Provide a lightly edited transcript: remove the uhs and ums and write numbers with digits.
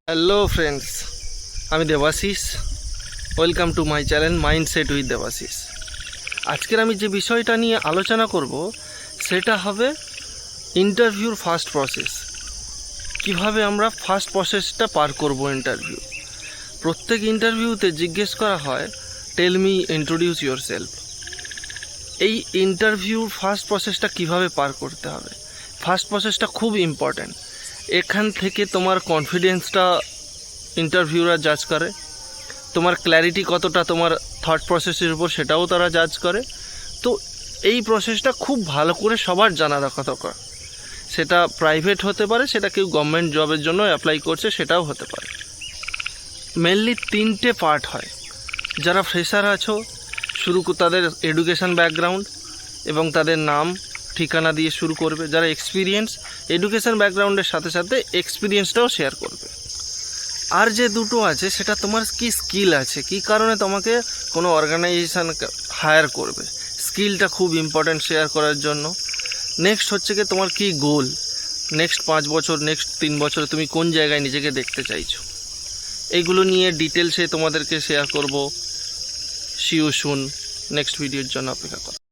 Hello friends, আমি Debashis. Welcome to my channel mindset with Debashis. আজকের আমি যে বিষয়টা নিয়ে আলোচনা করব সেটা হবে ইন্টারভিউর ফার্স্ট প্রসেস। কিভাবে আমরা ফার্স্ট প্রসেসটা পার করব। ইন্টারভিউ, প্রত্যেক ইন্টারভিউতে জিজ্ঞেস করা হয় tell me introduce yourself. এই ইন্টারভিউর ফার্স্ট প্রসেসটা কিভাবে পার করতে হবে, ফার্স্ট প্রসেসটা খুব ইম্পর্ট্যান্ট। এখান থেকে তোমার কনফিডেন্সটা ইন্টারভিউরা জাজ করে, তোমার ক্ল্যারিটি কতটা তোমার থট প্রসেসের উপর সেটাও তারা জাজ করে। তো এই প্রসেসটা খুব ভালো করে সবার জানা রাখা দরকার। সেটা প্রাইভেট হতে পারে, সেটা কেউ গভর্নমেন্ট জবের জন্য অ্যাপ্লাই করছে সেটাও হতে পারে। মেনলি 3টে পার্ট হয়। যারা ফ্রেশার আছো, তাদের এডুকেশান ব্যাকগ্রাউন্ড এবং তাদের নাম ঠিকানা দিয়ে শুরু করবে। যারা এক্সপিরিয়েন্স, এডুকেশান ব্যাকগ্রাউন্ডের সাথে সাথে এক্সপিরিয়েন্সটাও শেয়ার করবে। আর যে দুটো আছে সেটা তোমার কি স্কিল আছে, কি কারণে তোমাকে কোনো অর্গানাইজেশান হায়ার করবে, স্কিলটা খুব ইম্পর্ট্যান্ট শেয়ার করার জন্য। নেক্সট হচ্ছে কি তোমার কি গোল, নেক্সট 5 বছর, নেক্সট 3 বছরে তুমি কোন জায়গায় নিজেকে দেখতে চাইছো। এইগুলো নিয়ে ডিটেলসে তোমাদেরকে শেয়ার করব। C you soon. নেক্সট ভিডিওর জন্য অপেক্ষা করো।